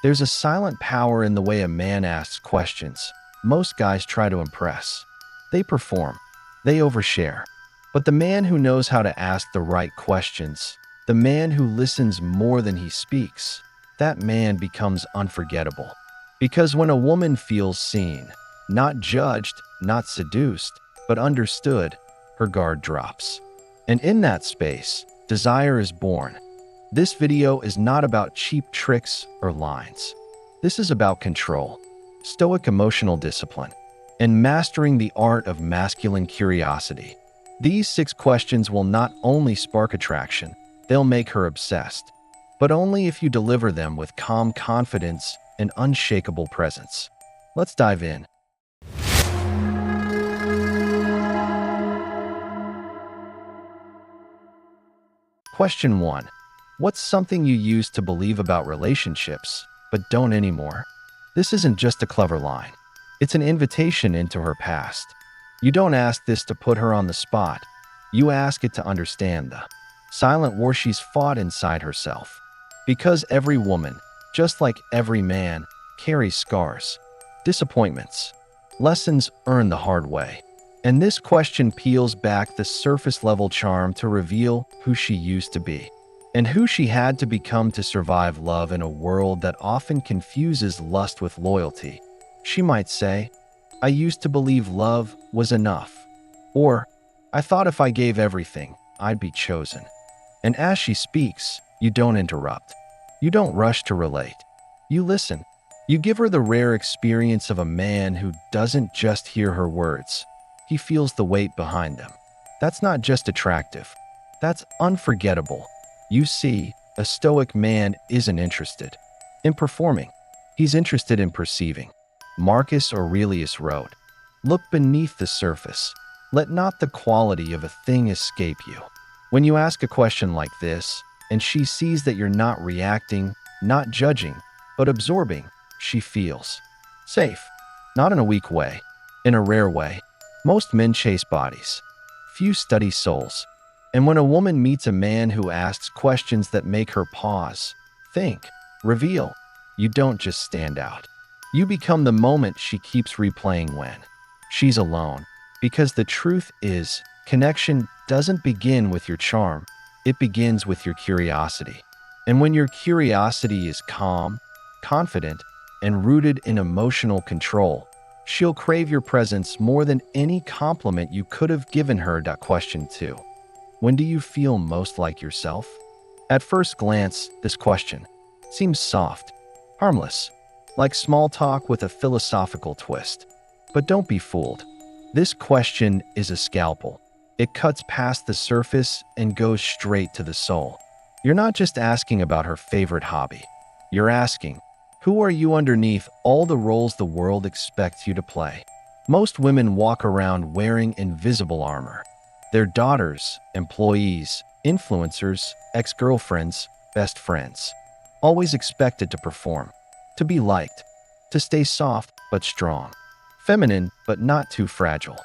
There's a silent power in the way a man asks questions. Most guys try to impress. They perform. They overshare. But the man who knows how to ask the right questions, the man who listens more than he speaks, that man becomes unforgettable. Because when a woman feels seen, not judged, not seduced, but understood, her guard drops. And in that space, desire is born. This video is not about cheap tricks or lines. This is about control, stoic emotional discipline, and mastering the art of masculine curiosity. These 6 questions will not only spark attraction, they'll make her obsessed, but only if you deliver them with calm confidence and unshakable presence. Let's dive in. Question 1. What's something you used to believe about relationships, but don't anymore? This isn't just a clever line. It's an invitation into her past. You don't ask this to put her on the spot. You ask it to understand the silent war she's fought inside herself. Because every woman, just like every man, carries scars, disappointments, lessons earned the hard way. And this question peels back the surface-level charm to reveal who she used to be and who she had to become to survive love in a world that often confuses lust with loyalty. She might say, "I used to believe love was enough," or "I thought if I gave everything, I'd be chosen." And as she speaks, you don't interrupt. You don't rush to relate. You listen. You give her the rare experience of a man who doesn't just hear her words. He feels the weight behind them. That's not just attractive. That's unforgettable. You see, a stoic man isn't interested in performing. He's interested in perceiving. Marcus Aurelius wrote, "Look beneath the surface. Let not the quality of a thing escape you." When you ask a question like this, and she sees that you're not reacting, not judging, but absorbing, she feels safe. Not in a weak way, in a rare way. Most men chase bodies. Few study souls. And when a woman meets a man who asks questions that make her pause, think, reveal, you don't just stand out. You become the moment she keeps replaying when she's alone. Because the truth is, connection doesn't begin with your charm. It begins with your curiosity. And when your curiosity is calm, confident, and rooted in emotional control, she'll crave your presence more than any compliment you could have given her. Question 2. When do you feel most like yourself? At first glance, this question seems soft, harmless, like small talk with a philosophical twist. But don't be fooled. This question is a scalpel. It cuts past the surface and goes straight to the soul. You're not just asking about her favorite hobby. You're asking, who are you underneath all the roles the world expects you to play? Most women walk around wearing invisible armor. They're daughters, employees, influencers, ex-girlfriends, best friends. Always expected to perform, to be liked, to stay soft but strong, feminine but not too fragile.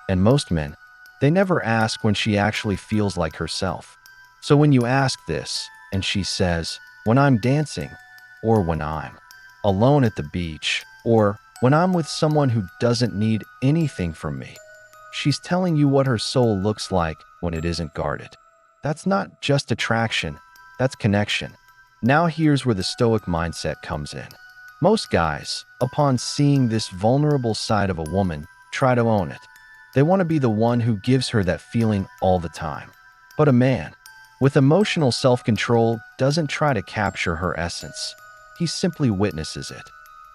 And most men, they never ask when she actually feels like herself. So when you ask this, and she says, "When I'm dancing," or "when I'm alone at the beach," or "when I'm with someone who doesn't need anything from me," she's telling you what her soul looks like when it isn't guarded. That's not just attraction, that's connection. Now here's where the stoic mindset comes in. Most guys, upon seeing this vulnerable side of a woman, try to own it. They want to be the one who gives her that feeling all the time. But a man with emotional self-control doesn't try to capture her essence. He simply witnesses it,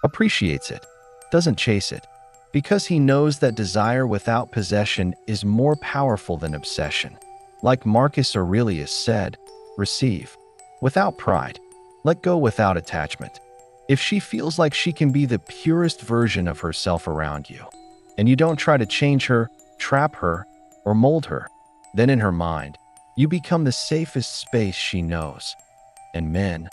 appreciates it, doesn't chase it, because he knows that desire without possession is more powerful than obsession. Like Marcus Aurelius said, receive without pride, let go without attachment. If she feels like she can be the purest version of herself around you, and you don't try to change her, trap her, or mold her, then in her mind, you become the safest space she knows. And men,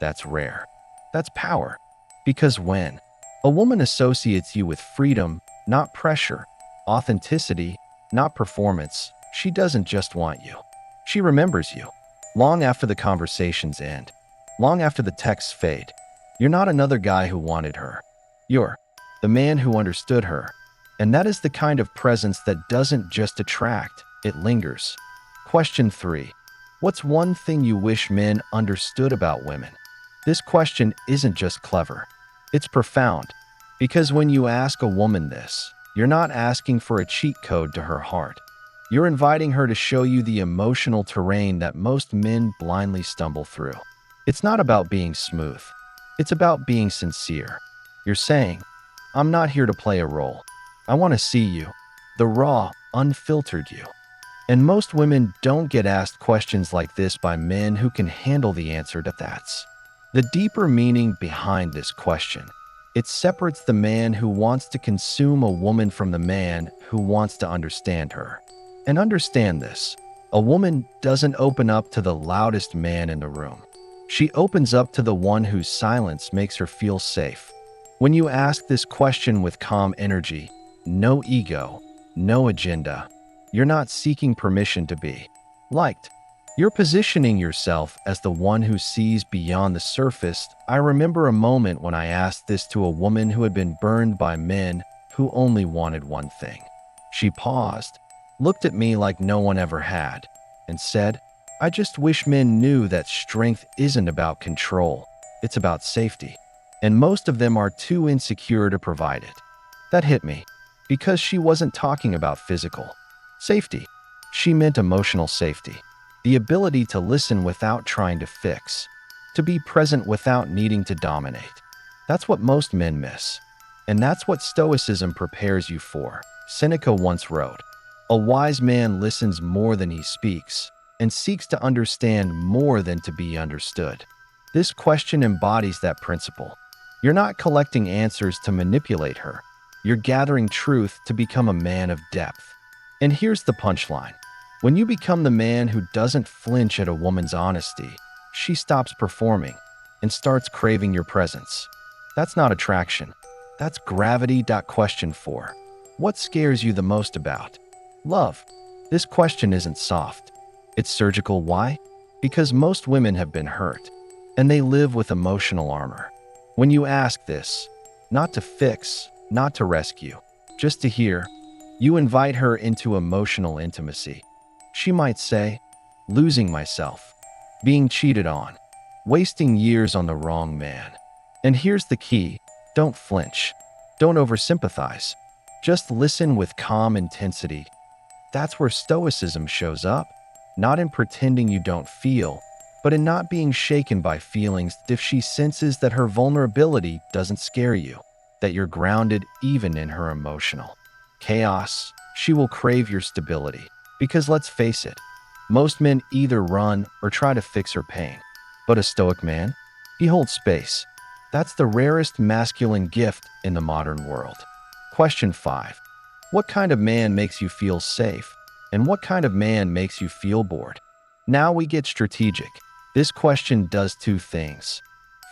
that's rare. That's power. Because when a woman associates you with freedom, not pressure, authenticity, not performance, she doesn't just want you. She remembers you. Long after the conversations end, long after the texts fade, You're not another guy who wanted her. You're the man who understood her. And that is the kind of presence that doesn't just attract, it lingers. Question 3. What's one thing you wish men understood about women? This question isn't just clever. It's profound. Because when you ask a woman this, you're not asking for a cheat code to her heart. You're inviting her to show you the emotional terrain that most men blindly stumble through. It's not about being smooth. It's about being sincere. You're saying, I'm not here to play a role. I want to see you, the raw, unfiltered you. And most women don't get asked questions like this by men who can handle the answer to that. The deeper meaning behind this question, it separates the man who wants to consume a woman from the man who wants to understand her. And understand this, a woman doesn't open up to the loudest man in the room. She opens up to the one whose silence makes her feel safe. When you ask this question with calm energy, no ego, no agenda, you're not seeking permission to be liked. You're positioning yourself as the one who sees beyond the surface. I remember a moment when I asked this to a woman who had been burned by men who only wanted one thing. She paused, looked at me like no one ever had, and said, I just wish men knew that strength isn't about control, it's about safety. And most of them are too insecure to provide it. That hit me, because she wasn't talking about physical safety. She meant emotional safety. The ability to listen without trying to fix, to be present without needing to dominate. That's what most men miss. And that's what Stoicism prepares you for. Seneca once wrote, a wise man listens more than he speaks, and seeks to understand more than to be understood. This question embodies that principle. You're not collecting answers to manipulate her. You're gathering truth to become a man of depth. And here's the punchline. When you become the man who doesn't flinch at a woman's honesty, she stops performing and starts craving your presence. That's not attraction. That's gravity. Question 4. What scares you the most about love? This question isn't soft. It's surgical. Why? Because most women have been hurt, and they live with emotional armor. When you ask this, not to fix, not to rescue, just to hear, you invite her into emotional intimacy. She might say, losing myself, being cheated on, wasting years on the wrong man. And here's the key, don't flinch, don't oversympathize, just listen with calm intensity. That's where Stoicism shows up, not in pretending you don't feel, but in not being shaken by feelings. If she senses that her vulnerability doesn't scare you, that you're grounded even in her emotional chaos, she will crave your stability. Because let's face it, most men either run or try to fix her pain. But a Stoic man, he holds space. That's the rarest masculine gift in the modern world. Question 5. What kind of man makes you feel safe? And what kind of man makes you feel bored? Now we get strategic. This question does two things.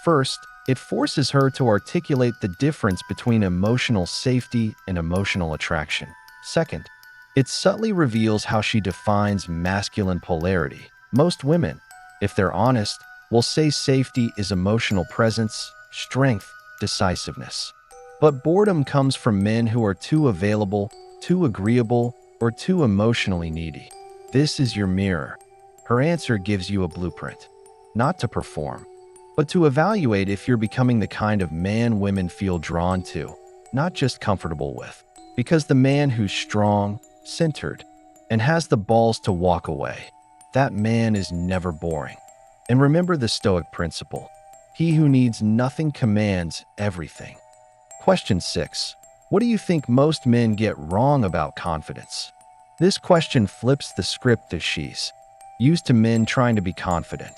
First, it forces her to articulate the difference between emotional safety and emotional attraction. Second, it subtly reveals how she defines masculine polarity. Most women, if they're honest, will say safety is emotional presence, strength, decisiveness. But boredom comes from men who are too available, too agreeable, or too emotionally needy. This is your mirror. Her answer gives you a blueprint, not to perform, but to evaluate if you're becoming the kind of man women feel drawn to, not just comfortable with. Because the man who's strong, centered, and has the balls to walk away, that man is never boring. And remember the Stoic principle. He who needs nothing commands everything. Question 6. What do you think most men get wrong about confidence? This question flips the script as she's used to men trying to be confident,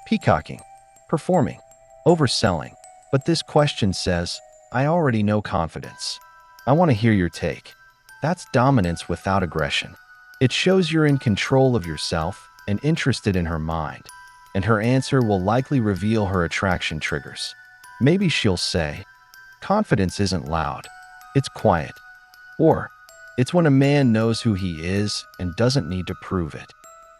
peacocking, performing, overselling. But this question says, I already know confidence. I want to hear your take. That's dominance without aggression. It shows you're in control of yourself and interested in her mind, and her answer will likely reveal her attraction triggers. Maybe she'll say, confidence isn't loud, it's quiet. Or, it's when a man knows who he is and doesn't need to prove it.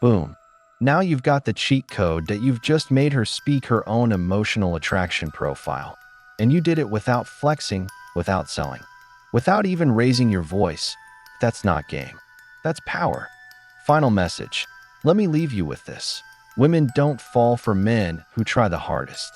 Boom. Now you've got the cheat code that you've just made her speak her own emotional attraction profile. And you did it without flexing, without selling, without even raising your voice. That's not game. That's power. Final message. Let me leave you with this. Women don't fall for men who try the hardest.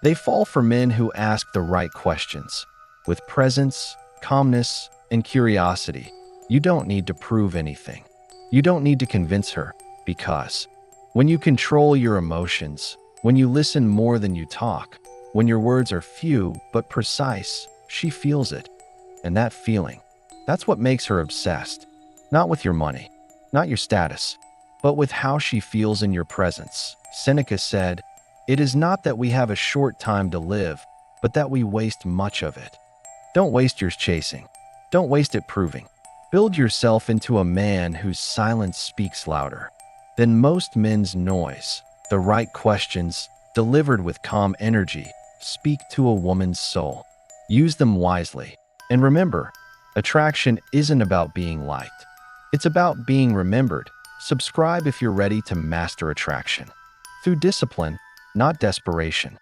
They fall for men who ask the right questions. With presence, calmness, and curiosity. You don't need to prove anything. You don't need to convince her, because when you control your emotions, when you listen more than you talk, when your words are few but precise, she feels it. And that feeling, that's what makes her obsessed. Not with your money, not your status, but with how she feels in your presence. Seneca said, "It is not that we have a short time to live, but that we waste much of it." Don't waste yours chasing. Don't waste it proving. Build yourself into a man whose silence speaks louder than most men's noise. The right questions, delivered with calm energy, speak to a woman's soul. Use them wisely. And remember, attraction isn't about being liked. It's about being remembered. Subscribe if you're ready to master attraction. Through discipline, not desperation.